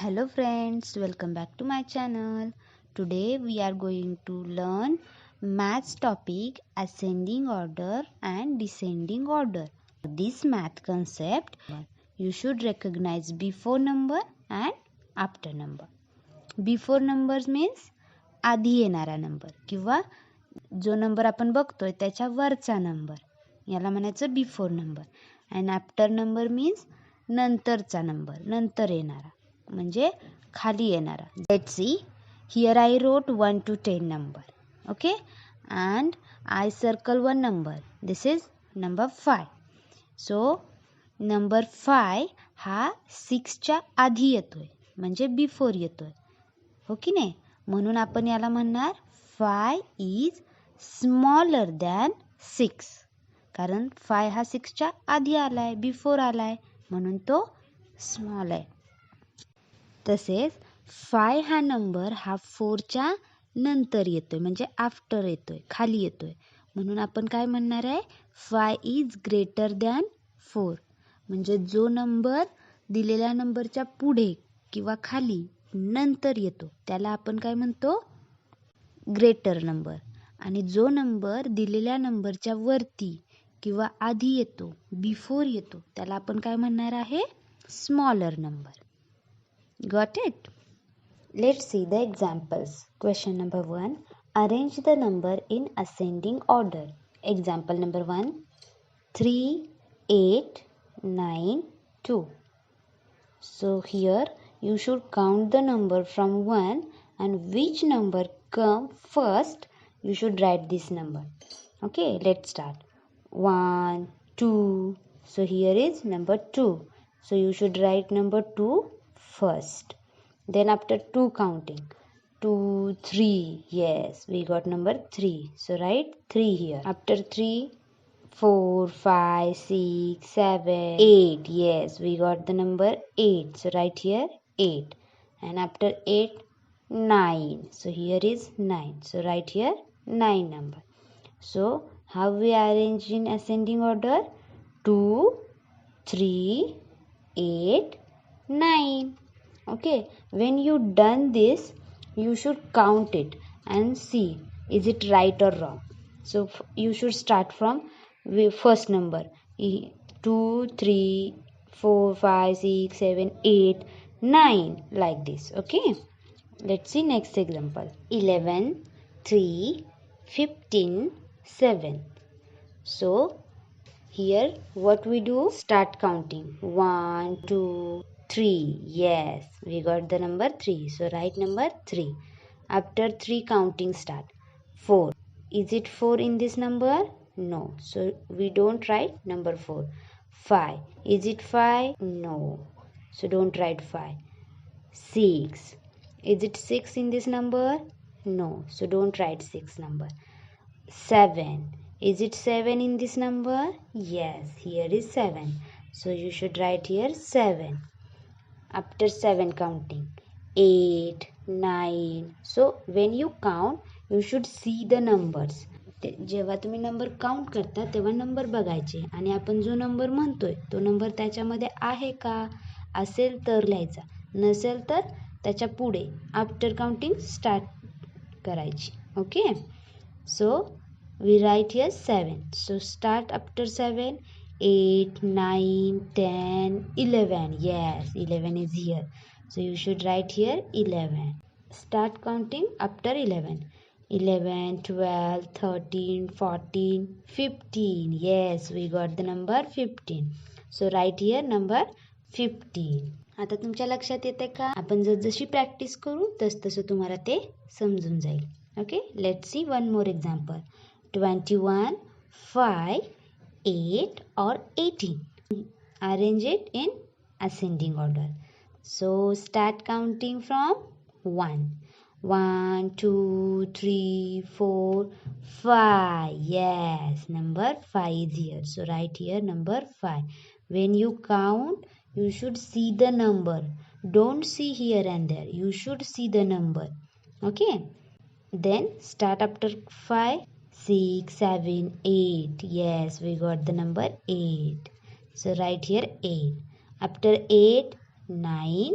Hello friends, welcome back to my channel. Today we are going to learn maths topic ascending order and descending order. This math concept you should recognize before number and after number. Before numbers means आधी येणारा number किंवा जो number आपण बघतोय त्याच्या वरचा number याला म्हणायचं before number. And after number means नंतरचा नंबर, नंतर येणारा म्हणजे खाली येणारा. Let's see, here I wrote 1 to 10 number. Okay, and I circle one number. This is number 5. So number 5 हा 6च्या आधी येतोय म्हणजे बिफोर येतोय, हो की नाही. म्हणून आपण याला म्हणणार 5 इज स्मॉलर दॅन 6. कारण 5 हा 6च्या आधी आलाय, बिफोर आलाय, म्हणून तो स्मॉल आहे. तसेच 5 हा नंबर हा 4च्या नंतर येतोय म्हणजे आफ्टर येतोय, खाली येतोय. म्हणून आपण काय म्हणणार आहे, 5 इज ग्रेटर दॅन 4. म्हणजे जो नंबर दिलेल्या नंबरच्या पुढे किंवा खाली नंतर येतो त्याला आपण काय म्हणतो, ग्रेटर नंबर. आणि जो नंबर दिलेल्या नंबरच्या वरती किंवा आधी येतो, बिफोर येतो, त्याला आपण काय म्हणणार आहे, smaller number. Got it? Let's see the examples. Question number 1. Arrange the number in ascending order. Example number 1. 3, 8, 9, 2. So here you should count the number from 1 and which number come first, you should write this number. Okay, let's start. 1, 2. So here is number 2. So you should write number 2 first. Then after 2 counting, 2, 3. Yes, we got number 3. So write 3 here. After 3, 4, 5, 6, 7, 8. Yes, we got the number 8. So write here 8. And after 8, 9. So here is 9. So write here 9 number. So how we arrange in ascending order? 2, 3, 8, 9. Okay, when you done this, you should count it and see is it right or wrong. So you should start from first number, 2, 3, 4, 5, 6, 7, 8, 9, like this. Okay, let's see next example. 11, 3, 15, 7. So here what we do, start counting. 1, 2, 3. Yes, we got the number 3. So write number 3. After 3 counting start. 4. Is it 4 in this number? No. So we don't write number 4. 5. Is it 5? No. So don't write 5. 6. Is it 6 in this number? No. So don't write 6 number. 7. Is it 7 in this number? Yes, here is 7. So you should write here 7. After 7 counting, 8, 9. So when you count, you should see the numbers. जेव्हा तुम्ही number count करता तेव्हा number बघायचे आणि आपण जो number म्हणतोय तो नंबर त्याच्यामध्ये आहे का, असेल तर लिहायचा, नसेल तर त्याच्या पुढे आफ्टर काउंटिंग स्टार्ट करायची. Okay, so we write here 7. So start after 7, 8, 9, 10, 11. Yes, 11 is here. So you should write here 11. Start counting after 11. 11, 12, 13, 14, 15. Yes, we got the number 15. So write here number 15. आता तुमच्या लक्षात येते का, आपण जशी practice करू तसं तुम्हाला ते समजून जाईल. Okay, let's see one more example. 21, 5, 8 or 18. Arrange it in ascending order. So start counting from 1. 1, 2, 3, 4, 5. Yes, number 5 is here. So write here number 5. When you count, you should see the number. Don't see here and there. You should see the number. Okay. Then start after 5. 6, 7, 8. Yes, we got the number 8. So write here 8. After 8, 9,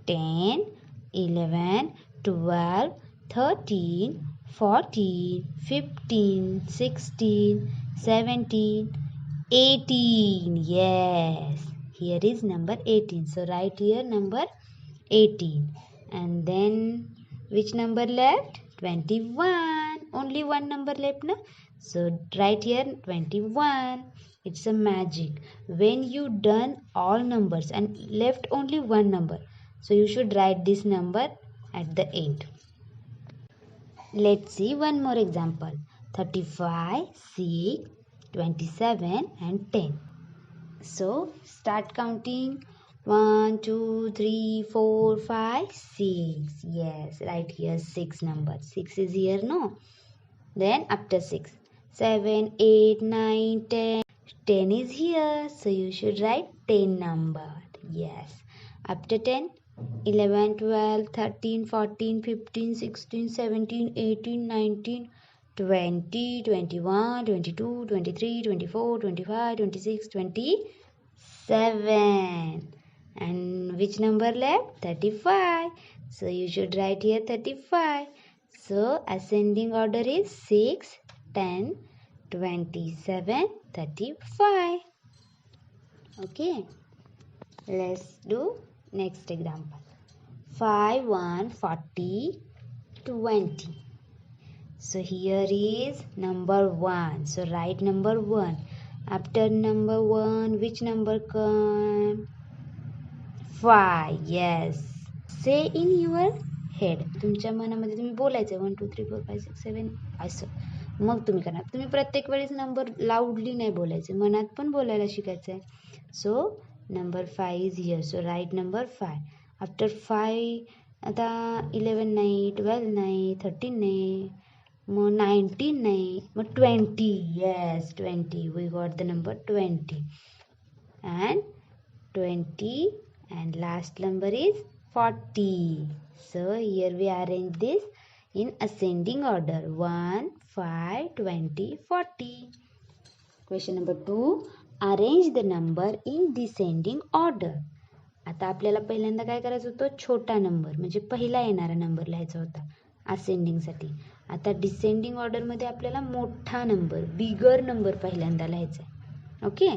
10, 11, 12, 13, 14, 15, 16, 17, 18. Yes, here is number 18. So write here number 18. And then which number left? 21. Only one number left, no? So write here 21. It's a magic. When you done all numbers and left only one number, so you should write this number at the end. Let's see one more example. 35, 6, 27 and 10. So start counting. 1, 2, 3, 4, 5, 6. Yes, right here 6 number. 6 is here, no? Then after 6, 7, 8, 9, 10. 10 is here. So you should write 10 number. Yes. After 10, 11, 12, 13, 14, 15, 16, 17, 18, 19, 20, 21, 22, 23, 24, 25, 26, 27. And which number left? 35. So you should write here 35. So ascending order is 6, 10, 27, 35. Okay. Let's do next example. 5, 1, 40, 20. So here is number 1. So write number 1. After number 1, which number come? 5. Yes. Say in your head. तुमच्या मनामध्ये तुम्ही बोलायचं 1, 2, 3, 4, 5, 6, 7 असं. मग तुम्ही करणार. तुम्ही प्रत्येक वेळेस नंबर लाऊडली नाही बोलायचं, मनात पण बोलायला शिकायचं आहे. So number 5 is here. So write number 5. After 5 आता 11 नाही, 12 नाही, 13 नाही, मग 19 नाही, मग 20. Yes 20. We got the number 20. And 20 and last number is 40. So here we arrange this in ascending order. 1, 5, 20, 40. Question number 2. Arrange the number in descending order. आता आपल्याला पहिल्यांदा काय करायचं होतं? छोटा नंबर म्हणजे पहिला येणारा नंबर लिहायचा होता असेंडिंगसाठी. आता डिसेंडिंग ऑर्डरमध्ये आपल्याला मोठा नंबर, बिगर नंबर पहिल्यांदा लिहायचा आहे. ओके.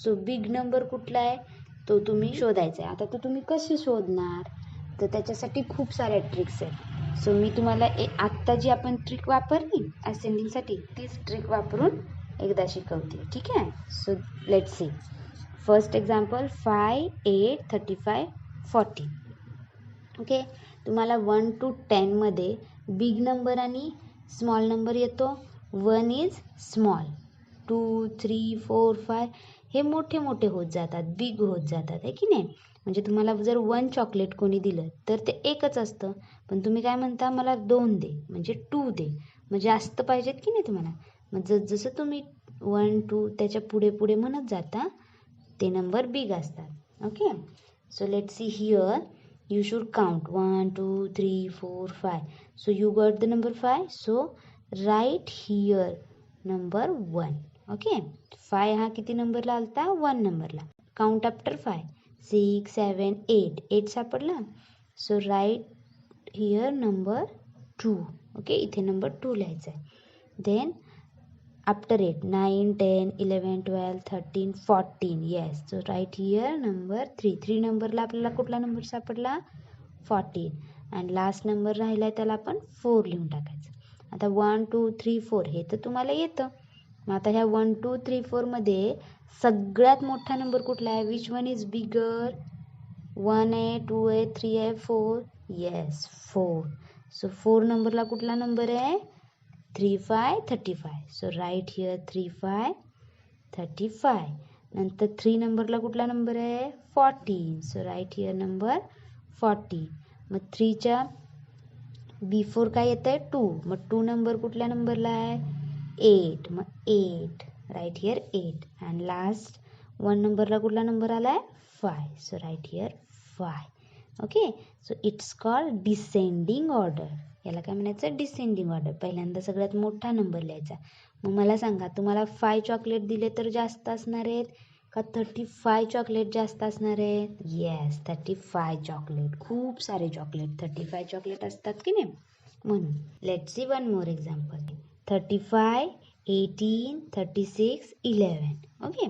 सो बिग नंबर कुठला आहे तो तुम्ही शोधायचा आहे. आता तो तुम्ही कसे शोधणार? तर त्याच्यासाठी खूप साऱ्या ट्रिक्स आहेत. सो मी तुम्हाला आत्ता जी आपण ट्रिक वापरली असेंडिंगसाठी तीच ट्रिक वापरून एकदा शिकवते. ठीक आहे. So let's see. First example 5, 8, 35, 40. Okay. तुम्हाला 1 to 10 मध्ये बिग नंबर आणि स्मॉल नंबर येतो. 1 इज स्मॉल, 2, 3, 4, 5 हे मोठे मोठे होत जातात, बिग होत जातात, आहे की नाही? म्हणजे तुम्हाला जर 1 चॉकलेट कोणी दिलं तर ते एकच असतं, पण तुम्ही काय म्हणता, मला 2 दे म्हणजे 2 दे, मग जास्त पाहिजेत की नाही तुम्हाला. मग जसं तुम्ही 1, 2 त्याच्या पुढे पुढे म्हणत जाता ते नंबर बिग असतात. Okay. So let's see here. You should count 1, 2, 3, 4, 5. So you got the number 5. So write here number 1. Okay. 5 हा किती नंबरला आलता? 1 नंबरला. Count after 5. 6, 7, 8. 8 सापडला. So write here number 2. Okay. इथे number 2 लिहायचा आहे. Then after 8, 9, 10, 11, 12, 13, 14. Yes. So write here number 3. 3 नंबरला आपल्याला कुठला नंबर सापडला? 14. आणि लास्ट नंबर राहिला त्याला आपण 4 लिहून टाकायचं. आता 1, 2, 3, 4 हे तर तुम्हाला येतं. मग आता ह्या 1, 2, 3, 4 मध्ये सगळ्यात मोठा नंबर कुठला आहे? Which one is bigger? 1 आहे, 2 आहे, 3 आहे, 4. येस 4. सो 4 नंबरला कुठला नंबर आहे? 3, 5, 35. सो राईट हिअर 3, 5, 35. नंतर 3 नंबरला कुठला नंबर आहे? 14. So right here number 40. मग 3च्या बिफोर काय येतं आहे? 2. मग 2 नंबर कुठल्या नंबरला आहे? 8. मग 8. Right here 8. अँड लास्ट 1 नंबरला कुठला नंबर आला आहे? 5. So right here 5. Okay. So it's called descending order. याला काय म्हणायचं? Descending order. पहिल्यांदा सगळ्यात मोठा नंबर लिहायचा. मग मला सांगा, तुम्हाला 5 चॉकलेट दिले तर जास्त असणार आहेत का 35 चॉकलेट जास्त असणार आहे? Yes, 35 chocolate. खूप सारे चॉकलेट, 35 चॉकलेट असतात की नाही, म्हणून. Let's see one more example. 35, 18, 36, 11. Okay,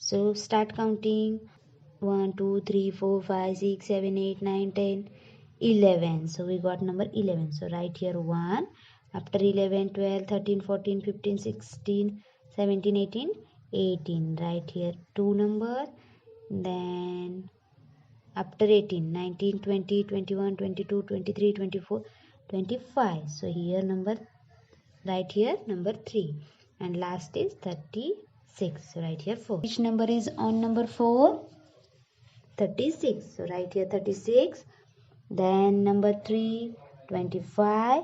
so start counting. 1, 2, 3, 4, 5, 6, 7, 8, 9, 10, 11. So we got number 11. So write here 1. After 11, 12, 13, 14, 15, 16, 17, 18, 18. Write here 2 number. Then after 18, 19, 20, 21, 22, 23, 24, 25. So here number, write here number 3. And last is 36. So write here 4. Which number is on number 4? 36. So write here 36. Then number 3, 25.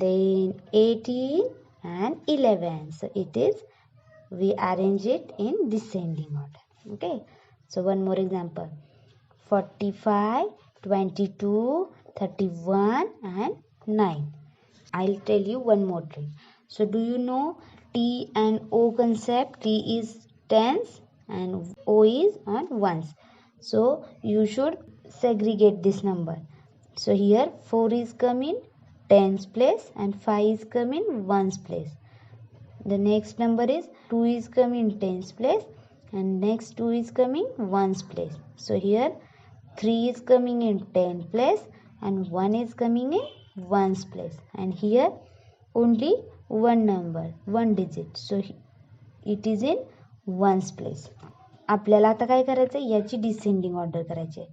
Then 18 and 11. So it is, we arrange it in descending order. Okay. So one more example. 45, 22, 31 and 9. I'll tell you one more trick. So do you know T and O concept? T is tens and O is on ones. So you should segregate this number. So here 4 is coming tens place and 5 is coming ones place. The next number is 2 is coming tens place and next 2 is coming ones place. So here 3 is coming in 10 place and 1 is coming in ones place. And here only one number, one digit. So it is in ones place. आपल्याला आता काय करायचं आहे, याची descending order करायची आहे.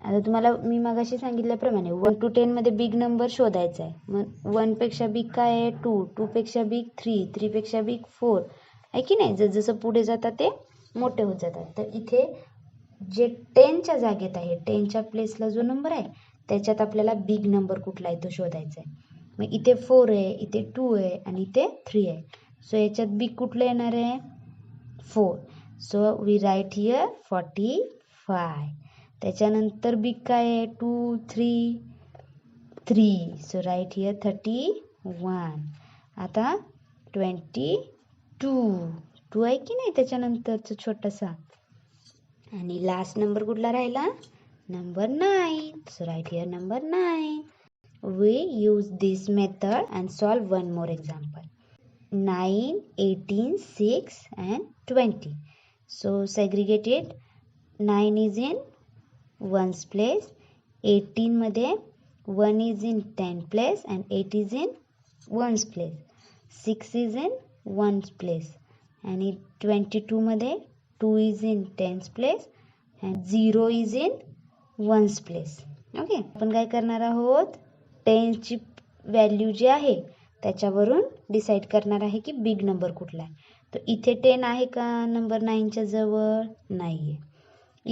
आता तुम्हाला मी मगाशी सांगितल्याप्रमाणे 1 to 10 मध्ये बिग नंबर शोधायचा आहे. मग 1 पेक्षा बिग काय आहे? 2, 2 पेक्षा बिग 3, 3 पेक्षा बिग 4 आहे की नाही. जसं पुढे जातात ते मोठे होत जातात. तर इथे जे 10च्या जागेत आहे, 10च्या प्लेसला जो नंबर आहे त्याच्यात आपल्याला बिग नंबर कुठला आहे तो शोधायचा आहे. मग इथे 4 आहे, इथे 2 आहे आणि इथे 3 आहे. सो याच्यात बिग कुठलं येणार आहे? 4. So we write here 45. त्याच्यानंतर बिग काय आहे? 2, 3, 3. So right here 31. आता 22. 2 आहे की नाही त्याच्यानंतरचा छोटासा. आणि लास्ट नंबर कुठला राहिला? Number 9. So right here number 9. We use this method and solve one more example. 9, 18, 6 and 20. So segregate it. 9 is in ones place. 18 मध्ये 1 is in 10 place and 8 is in ones place. 6 is in ones place. आणि 22 मध्ये 2 is in tens place and 0 is in ones place. Okay, आपण काय करणार आहोत? 10ची value जी आहे त्याच्यावरून decide करणार आहे की बिग नंबर कुठला आहे. तर इथे 10 आहे का नंबर 9च्या जवळ? नाही आहे.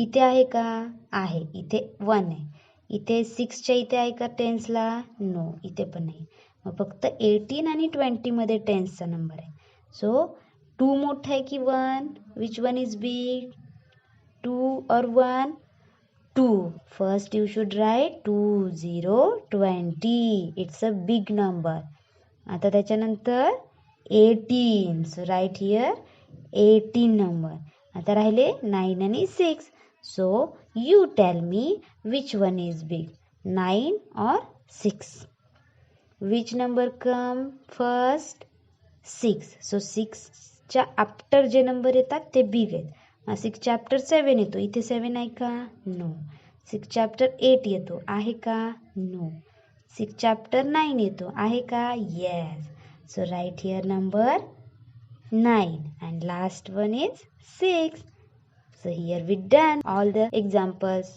इथे आहे का? आहे. इथे 1 आहे. इथे 6च्या इथे आहे का टेन्सला? नो, इथे पण नाही. मग फक्त 18 आणि 20 मध्ये टेन्सचा नंबर आहे. सो 2 मोठा आहे की 1? Which one is big? 2 or 1? 2. First you should write 2, 0, 20. It's a big number. आता त्याच्यानंतर 18. So write here 18 number. आता राहिले 9 आणि 6. So you tell me which one is big, 9 or 6? Which number come first? 6. So 6च्या after J number येतात ते big आहेत. 6 chapter 7 येतो. इथे 7 आहे का? नो. 6 चॅप्टर 8 येतो. आहे का? नो. 6 चॅप्टर 9 येतो. आहे का? Yes. So right here number 9 and last one is 6. So here we done all the examples.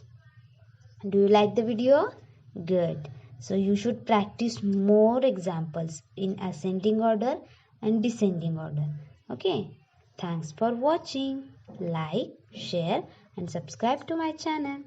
Do you like the video? Good. So you should practice more examples in ascending order and descending order. Okay. Thanks for watching. Like, share and subscribe to my channel.